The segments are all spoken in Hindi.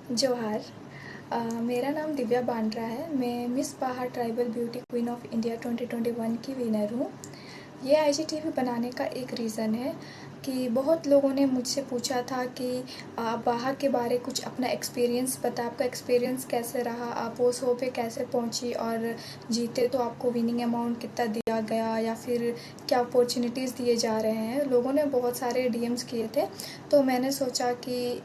जोहार। मेरा नाम दिव्या बांड्रा है। मैं मिस बाहा tribal beauty queen of India 2021 की विनर हूँ। ये आईजीटीवी बनाने का एक रीज़न है कि बहुत लोगों ने मुझसे पूछा था कि आप बाहा के बारे कुछ अपना एक्सपीरियंस बता, आपका एक्सपीरियंस कैसे रहा, आप वो शो पे कैसे पहुंची और जीते तो आपको विनिंग अमाउंट कितना दिया गया या फिर क्या अपॉर्चुनिटीज़ दिए जा रहे हैं। लोगों ने बहुत सारे डीएम्स किए थे, तो मैंने सोचा कि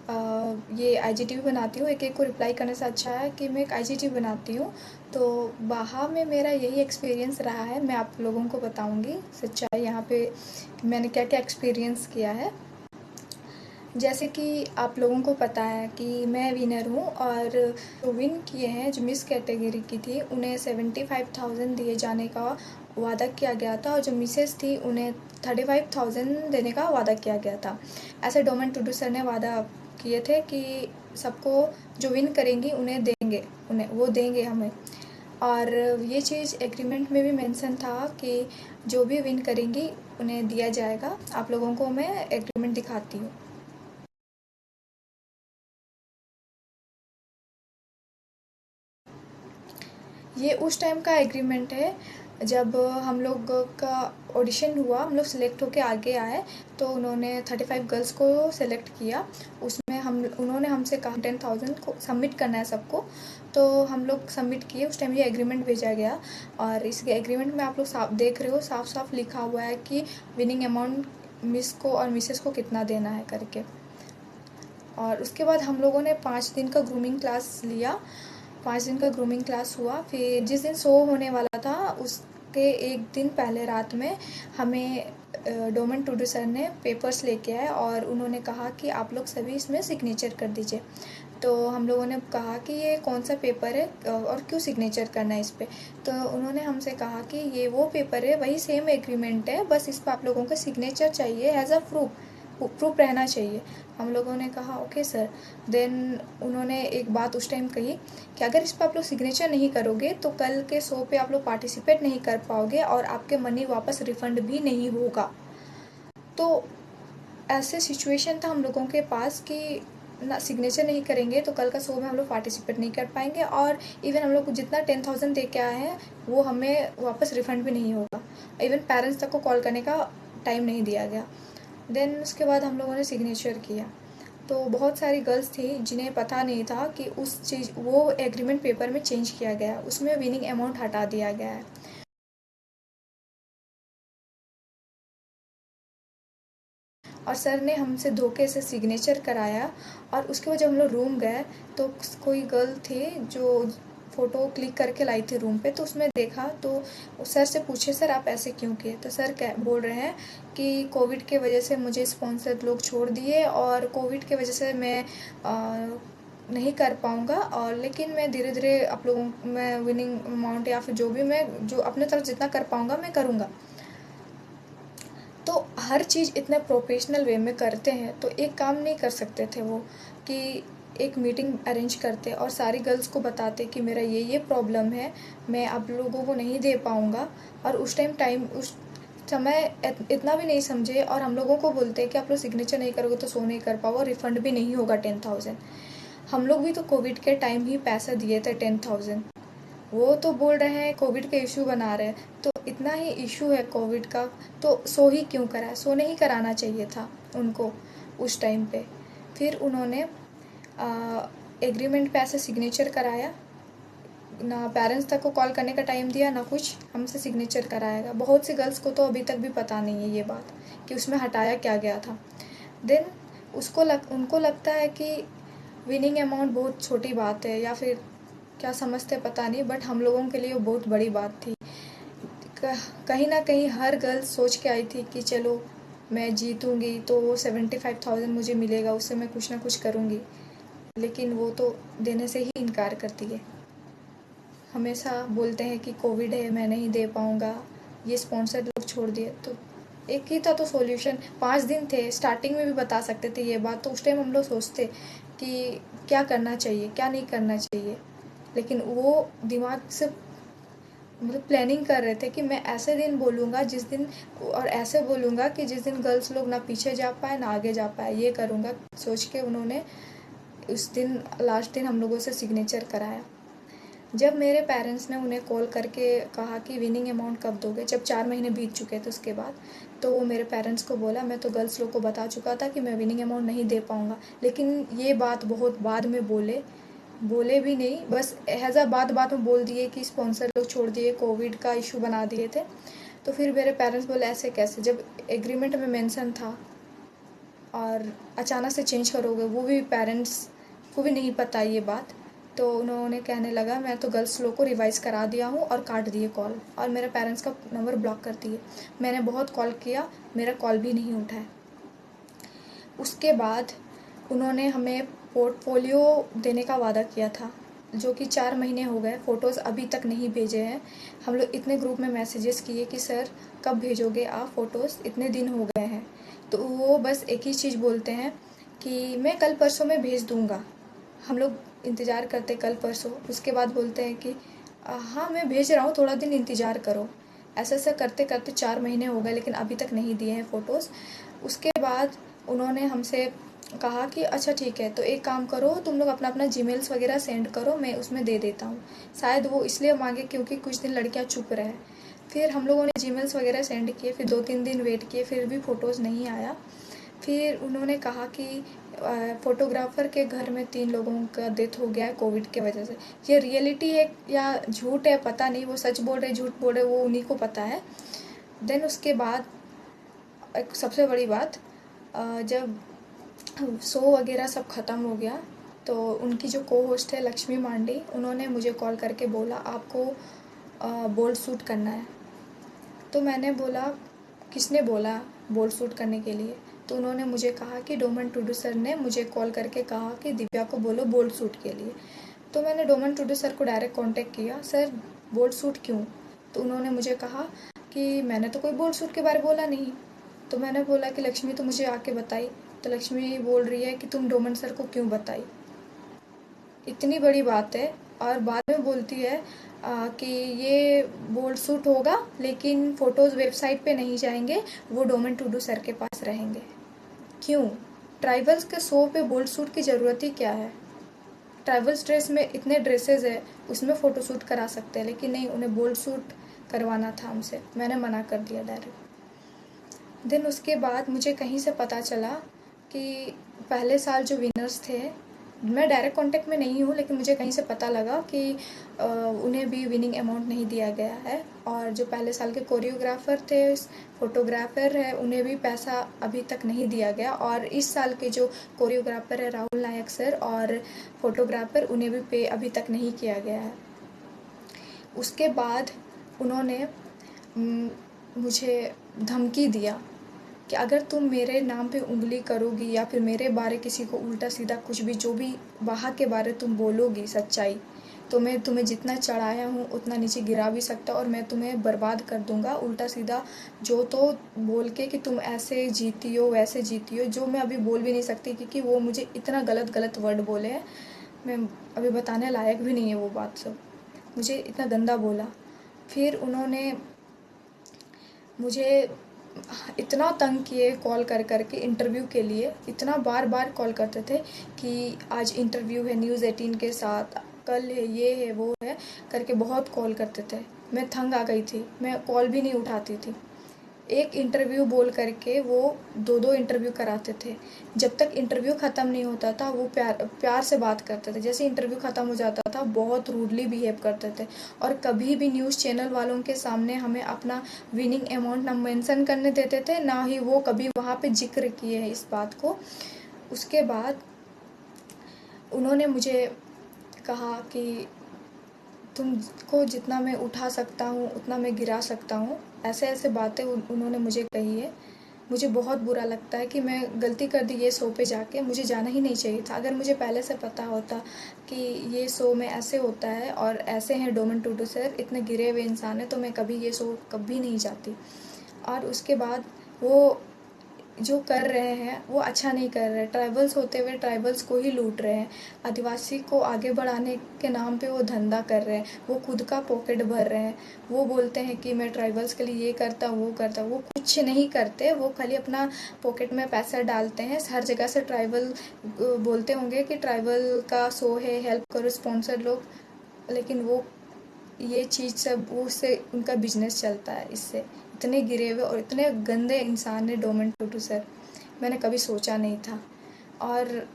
ये आईजीटीवी बनाती हूँ, एक एक को रिप्लाई करने से अच्छा है कि मैं एक आईजीटीवी बनाती हूँ। तो बाहा में मेरा यही एक्सपीरियंस रहा है। मैं आप लोगों को बताऊँगी सच्चाई यहाँ पे मैंने क्या क्या एक्सपीरियंस किया है। जैसे कि आप लोगों को पता है कि मैं विनर हूँ और जो विन किए हैं, जो मिस कैटेगरी की थी, उन्हें 75,000 दिए जाने का वादा किया गया था और जो मिसेस थी उन्हें 35,000 देने का वादा किया गया था। ऐसे डोमन टुडू सर ने वादा किए थे कि सबको जो विन करेंगी उन्हें देंगे, उन्हें वो देंगे हमें। और ये चीज़ एग्रीमेंट में भी मेंशन था कि जो भी विन करेंगी उन्हें दिया जाएगा। आप लोगों को मैं एग्रीमेंट दिखाती हूँ। ये उस टाइम का एग्रीमेंट है जब हम लोग का ऑडिशन हुआ, हम लोग सेलेक्ट होके आगे आए तो उन्होंने 35 गर्ल्स को सेलेक्ट किया। उसमें हम उन्होंने हमसे कहा 10,000 को सबमिट करना है सबको, तो हम लोग सबमिट किए। उस टाइम ये एग्रीमेंट भेजा गया और इस एग्रीमेंट में आप लोग साफ देख रहे हो, साफ साफ लिखा हुआ है कि विनिंग अमाउंट मिस को और मिसेस को कितना देना है करके। और उसके बाद हम लोगों ने 5 दिन का ग्रूमिंग क्लास लिया। 5 दिन का ग्रूमिंग क्लास हुआ। फिर जिस दिन शो होने वाला था उसके एक दिन पहले रात में हमें डोमन टुडू सर ने पेपर्स लेके आए और उन्होंने कहा कि आप लोग सभी इसमें सिग्नेचर कर दीजिए। तो हम लोगों ने कहा कि ये कौन सा पेपर है और क्यों सिग्नेचर करना है इस पर। तो उन्होंने हमसे कहा कि ये वो पेपर है, वही सेम एग्रीमेंट है, बस इस पर आप लोगों का सिग्नेचर चाहिए एज अ प्रूफ रहना चाहिए। हम लोगों ने कहा ओके सर। देन उन्होंने एक बात उस टाइम कही कि अगर इस पर आप लोग सिग्नेचर नहीं करोगे तो कल के शो पे आप लोग पार्टिसिपेट नहीं कर पाओगे और आपके मनी वापस रिफंड भी नहीं होगा। तो ऐसे सिचुएशन था हम लोगों के पास कि ना सिग्नेचर नहीं करेंगे तो कल का शो में हम लोग पार्टिसिपेट नहीं कर पाएंगे और इवन हम लोग को जितना 10,000 दे के आए हैं वो हमें वापस रिफंड भी नहीं होगा। इवन पेरेंट्स तक को कॉल करने का टाइम नहीं दिया गया। देन उसके बाद हम लोगों ने सिग्नेचर किया। तो बहुत सारी गर्ल्स थी जिन्हें पता नहीं था कि उस चीज़ वो एग्रीमेंट पेपर में चेंज किया गया, उसमें विनिंग अमाउंट हटा दिया गया है। और सर ने हमसे धोखे से सिग्नेचर कराया। और उसके बाद जब हम लोग रूम गए तो कोई गर्ल थी जो फ़ोटो क्लिक करके लाई थी रूम पे, तो उसमें देखा तो सर से पूछे सर आप ऐसे क्यों किए। तो सर क्या बोल रहे हैं कि कोविड के वजह से मुझे स्पॉन्सर लोग छोड़ दिए और कोविड के वजह से मैं नहीं कर पाऊँगा, और लेकिन मैं धीरे धीरे आप लोगों मैं विनिंग अमाउंट या फिर जो भी मैं जो अपने तरफ जितना कर पाऊँगा मैं करूँगा। तो हर चीज़ इतने प्रोफेशनल वे में करते हैं तो एक काम नहीं कर सकते थे वो कि एक मीटिंग अरेंज करते और सारी गर्ल्स को बताते कि मेरा ये प्रॉब्लम है, मैं आप लोगों को नहीं दे पाऊँगा। और उस उस समय इतना भी नहीं समझे और हम लोगों को बोलते कि आप लोग सिग्नेचर नहीं करोगे तो शो नहीं कर पाओ, रिफंड भी नहीं होगा 10,000। हम लोग भी तो कोविड के टाइम ही पैसा दिए थे 10,000। वो तो बोल रहे हैं कोविड का इशू बना रहे हैं, तो इतना ही इशू है कोविड का तो शो ही क्यों करा, शो नहीं कराना चाहिए था उनको उस टाइम पे। फिर उन्होंने एग्रीमेंट पे ऐसे सिग्नेचर कराया, ना पेरेंट्स तक को कॉल करने का टाइम दिया ना कुछ, हमसे सिग्नेचर कराएगा। बहुत सी गर्ल्स को तो अभी तक भी पता नहीं है ये बात कि उसमें हटाया क्या गया था। देन उनको लगता है कि विनिंग अमाउंट बहुत छोटी बात है या फिर क्या समझते पता नहीं, बट हम लोगों के लिए वो बहुत बड़ी बात थी। कहीं ना कहीं हर गर्ल सोच के आई थी कि चलो मैं जीतूंगी तो वो 75,000 मुझे मिलेगा, उससे मैं कुछ ना कुछ करूंगी। लेकिन वो तो देने से ही इनकार करती है। हमेशा बोलते हैं कि कोविड है मैं नहीं दे पाऊँगा, ये स्पॉन्सर लोग छोड़ दिए। तो एक ही था तो सॉल्यूशन, 5 दिन थे, स्टार्टिंग में भी बता सकते थे ये बात। तो उस टाइम हम लोग सोचते कि क्या करना चाहिए क्या नहीं करना चाहिए, लेकिन वो दिमाग से मतलब प्लानिंग कर रहे थे कि मैं ऐसे दिन बोलूँगा जिस दिन, और ऐसे बोलूँगा कि जिस दिन गर्ल्स लोग ना पीछे जा पाए ना आगे जा पाए, ये करूँगा सोच के उन्होंने उस दिन लास्ट दिन हम लोगों से सिग्नेचर कराया। जब मेरे पेरेंट्स ने उन्हें कॉल करके कहा कि विनिंग अमाउंट कब दोगे, जब 4 महीने बीत चुके थे उसके बाद, तो वो मेरे पेरेंट्स को बोला, मैं तो गर्ल्स लोग को बता चुका था कि मैं विनिंग अमाउंट नहीं दे पाऊँगा। लेकिन ये बात बहुत बाद में बोले भी नहीं, बस एहज़ा बात में बोल दिए कि स्पॉन्सर लोग छोड़ दिए, कोविड का इशू बना दिए थे। तो फिर मेरे पेरेंट्स बोले ऐसे कैसे, जब एग्रीमेंट में मेंशन था और अचानक से चेंज करोगे, वो भी पेरेंट्स को भी नहीं पता ये बात। तो उन्होंने कहने लगा मैं तो गर्ल्स लोग को रिवाइज़ करा दिया हूँ, और काट दिए कॉल, और मेरे पेरेंट्स का नंबर ब्लॉक कर दिए। मैंने बहुत कॉल किया, मेरा कॉल भी नहीं उठाया। उसके बाद उन्होंने हमें पोर्टफोलियो देने का वादा किया था, जो कि 4 महीने हो गए, फ़ोटोज़ अभी तक नहीं भेजे हैं। हम लोग इतने ग्रुप में मैसेजेस किए कि सर कब भेजोगे आप फ़ोटोज़, इतने दिन हो गए हैं। तो वो बस एक ही चीज़ बोलते हैं कि मैं कल परसों में भेज दूँगा। हम लोग इंतज़ार करते कल परसों, उसके बाद बोलते हैं कि हाँ मैं भेज रहा हूँ, थोड़ा दिन इंतज़ार करो। ऐसा करते करते 4 महीने हो गए, लेकिन अभी तक नहीं दिए हैं फ़ोटोज़। उसके बाद उन्होंने हमसे कहा कि अच्छा ठीक है, तो एक काम करो, तुम लोग अपना अपना जीमेल्स वगैरह सेंड करो, मैं उसमें दे देता हूँ। शायद वो इसलिए मांगे क्योंकि कुछ दिन लड़कियाँ चुप रहे। फिर हम लोगों ने जीमेल्स वगैरह सेंड किए, फिर 2-3 दिन वेट किए, फिर भी फ़ोटोज़ नहीं आया। फिर उन्होंने कहा कि फ़ोटोग्राफ़र के घर में 3 लोगों का डेथ हो गया है कोविड के वजह से। ये रियलिटी है या झूठ है पता नहीं, वो सच बोल रहे झूठ बोल रहे वो उन्हीं को पता है। देन उसके बाद एक सबसे बड़ी बात, जब शो वगैरह सब ख़त्म हो गया, तो उनकी जो को होस्ट है लक्ष्मी मांडी, उन्होंने मुझे कॉल करके बोला आपको बोल्ड शूट करना है। तो मैंने बोला किसने बोला बोल्ड शूट करने के लिए? तो उन्होंने मुझे कहा कि डोमन टुडू सर ने मुझे कॉल करके कहा कि दिव्या को बोलो बोल्ड शूट के लिए। तो मैंने डोमन टुडू सर को डायरेक्ट कांटेक्ट किया, सर बोल्ड शूट क्यों? तो उन्होंने मुझे कहा कि मैंने तो कोई बोल्ड शूट के बारे में बोला नहीं। तो मैंने बोला कि लक्ष्मी तो मुझे आके बताई। तो लक्ष्मी बोल रही है कि तुम डोमन सर को क्यों बताई? इतनी बड़ी बात है, और बाद में बोलती है कि ये बोल्ड शूट होगा लेकिन फ़ोटोज़ वेबसाइट पे नहीं जाएंगे, वो डोमन टुडू सर के पास रहेंगे। क्यों? ट्राइबल्स के शो पे बोल्ड शूट की ज़रूरत ही क्या है? ट्राइबल्स ड्रेस में इतने ड्रेसेस है, उसमें फ़ोटो शूट करा सकते हैं, लेकिन नहीं, उन्हें बोल्ड शूट करवाना था हमसे। मैंने मना कर दिया डायरेक्ट। देन उसके बाद मुझे कहीं से पता चला कि पहले साल जो विनर्स थे, मैं डायरेक्ट कांटेक्ट में नहीं हूँ, लेकिन मुझे कहीं से पता लगा कि उन्हें भी विनिंग अमाउंट नहीं दिया गया है, और जो पहले साल के कोरियोग्राफर थे, फोटोग्राफर है, उन्हें भी पैसा अभी तक नहीं दिया गया, और इस साल के जो कोरियोग्राफर है राहुल नायक सर, और फोटोग्राफर, उन्हें भी पे अभी तक नहीं किया गया है। उसके बाद उन्होंने मुझे धमकी दिया कि अगर तुम मेरे नाम पे उंगली करोगी या फिर मेरे बारे किसी को उल्टा सीधा कुछ भी, जो भी वहाँ के बारे तुम बोलोगी सच्चाई, तो मैं तुम्हें जितना चढ़ाया हूँ उतना नीचे गिरा भी सकता, और मैं तुम्हें बर्बाद कर दूँगा उल्टा सीधा जो तो बोल के कि तुम ऐसे जीती हो वैसे जीती हो, जो मैं अभी बोल भी नहीं सकती क्योंकि वो मुझे इतना गलत वर्ड बोले हैं, मैं अभी बताने लायक भी नहीं है वो बात सब, मुझे इतना गंदा बोला। फिर उन्होंने मुझे इतना तंग किए कॉल कर के इंटरव्यू के लिए, इतना बार कॉल करते थे कि आज इंटरव्यू है न्यूज़ 18 के साथ, कल है, ये है वो है करके बहुत कॉल करते थे। मैं तंग आ गई थी, मैं कॉल भी नहीं उठाती थी। एक इंटरव्यू बोल करके वो 2-2 इंटरव्यू कराते थे। जब तक इंटरव्यू ख़त्म नहीं होता था वो प्यार से बात करते थे। जैसे इंटरव्यू ख़त्म हो जाता था बहुत रूडली बिहेव करते थे, और कभी भी न्यूज़ चैनल वालों के सामने हमें अपना विनिंग अमाउंट ना मेंशन करने देते थे, ना ही वो कभी वहाँ पे जिक्र किए हैं इस बात को। उसके बाद उन्होंने मुझे कहा कि तुमको जितना मैं उठा सकता हूँ उतना मैं गिरा सकता हूँ, ऐसे बातें उन्होंने मुझे कही है। मुझे बहुत बुरा लगता है कि मैं गलती कर दी ये शो पे जाके, मुझे जाना ही नहीं चाहिए था। अगर मुझे पहले से पता होता कि ये शो में ऐसे होता है और ऐसे हैं डोमन टुडू सर, इतने गिरे हुए इंसान हैं, तो मैं कभी ये शो कभी नहीं जाती। और उसके बाद वो जो कर रहे हैं वो अच्छा नहीं कर रहे। ट्राइबल्स होते हुए ट्राइबल्स को ही लूट रहे हैं। आदिवासी को आगे बढ़ाने के नाम पे वो धंधा कर रहे हैं, वो खुद का पॉकेट भर रहे हैं। वो बोलते हैं कि मैं ट्राइबल्स के लिए ये करता हूँ वो करता हूँ, वो कुछ नहीं करते, वो खाली अपना पॉकेट में पैसा डालते हैं। हर जगह से ट्राइबल बोलते होंगे कि ट्राइबल का शो है, हेल्प करो, स्पॉन्सर लोग, लेकिन वो ये चीज़ सब वो उससे उनका बिजनेस चलता है। इससे इतने गिरे हुए और इतने गंदे इंसान है डोमेन टूटू सर, मैंने कभी सोचा नहीं था। और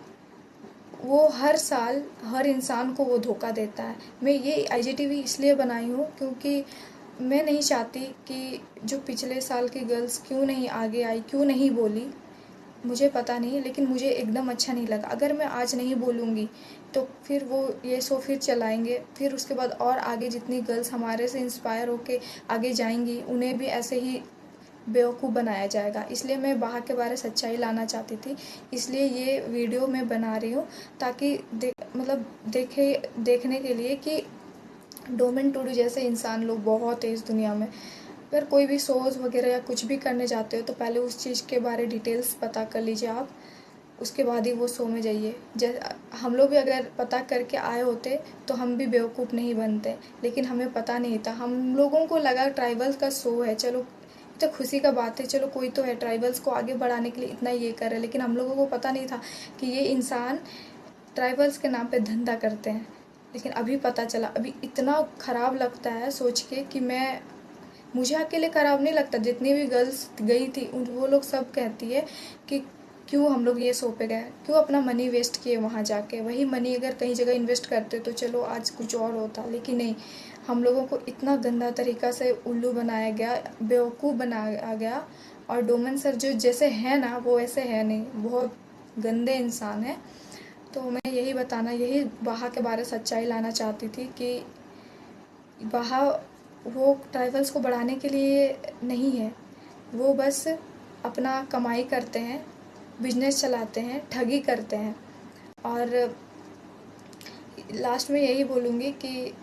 वो हर साल हर इंसान को वो धोखा देता है। मैं ये आईजीटीवी इसलिए बनाई हूँ क्योंकि मैं नहीं चाहती कि जो पिछले साल की गर्ल्स क्यों नहीं आगे आई, क्यों नहीं बोली, मुझे पता नहीं, लेकिन मुझे एकदम अच्छा नहीं लगा। अगर मैं आज नहीं बोलूँगी तो फिर वो ये शो फिर चलाएंगे, फिर उसके बाद और आगे जितनी गर्ल्स हमारे से इंस्पायर होके आगे जाएंगी उन्हें भी ऐसे ही बेवकूफ़ बनाया जाएगा। इसलिए मैं बाहा के बारे सच्चाई लाना चाहती थी, इसलिए ये वीडियो मैं बना रही हूँ ताकि देखने के लिए कि डोमेन टूडू जैसे इंसान लोग बहुत है इस दुनिया में। अगर कोई भी शोज़ वगैरह या कुछ भी करने जाते हो तो पहले उस चीज़ के बारे डिटेल्स पता कर लीजिए आप, उसके बाद ही वो शो में जाइए। जैसे हम लोग भी अगर पता करके आए होते तो हम भी बेवकूफ़ नहीं बनते, लेकिन हमें पता नहीं था। हम लोगों को लगा ट्राइबल्स का शो है, चलो तो खुशी का बात है, चलो कोई तो है ट्राइबल्स को आगे बढ़ाने के लिए इतना ये कर रहा है, लेकिन हम लोगों को पता नहीं था कि ये इंसान ट्राइबल्स के नाम पे धंधा करते हैं। लेकिन अभी पता चला। अभी इतना ख़राब लगता है सोच के कि मुझे अकेले ख़राब नहीं लगता, जितनी भी गर्ल्स गई थी उन वो लोग सब कहती है कि क्यों हम लोग ये शो पे गए, क्यों अपना मनी वेस्ट किए वहाँ जाके। वही मनी अगर कहीं जगह इन्वेस्ट करते तो चलो आज कुछ और होता, लेकिन नहीं, हम लोगों को इतना गंदा तरीक़ा से उल्लू बनाया गया, बेवकूफ़ बनाया गया। और डोमन सर जो जैसे हैं ना वो ऐसे है नहीं, बहुत गंदे इंसान हैं। तो मैं यही बताना, यही बाहा के बारे सच्चाई लाना चाहती थी कि बाहा वो ट्राइबल्स को बढ़ाने के लिए नहीं है, वो बस अपना कमाई करते हैं, बिजनेस चलाते हैं, ठगी करते हैं। और लास्ट में यही बोलूँगी कि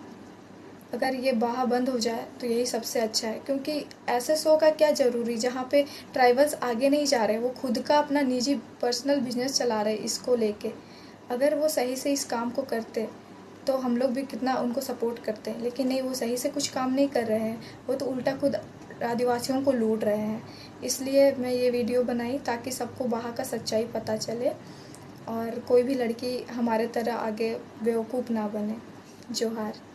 अगर ये बाहा बंद हो जाए तो यही सबसे अच्छा है, क्योंकि ऐसे शो का क्या ज़रूरी जहाँ पे ट्राइबल्स आगे नहीं जा रहे, वो खुद का अपना निजी पर्सनल बिजनेस चला रहे इसको लेके। अगर वो सही से इस काम को करते तो हम लोग भी कितना उनको सपोर्ट करते हैं, लेकिन नहीं, वो सही से कुछ काम नहीं कर रहे हैं, वो तो उल्टा खुद आदिवासियों को लूट रहे हैं। इसलिए मैं ये वीडियो बनाई ताकि सबको बाहा का सच्चाई पता चले और कोई भी लड़की हमारे तरह आगे बेवकूफ़ ना बने। जोहार।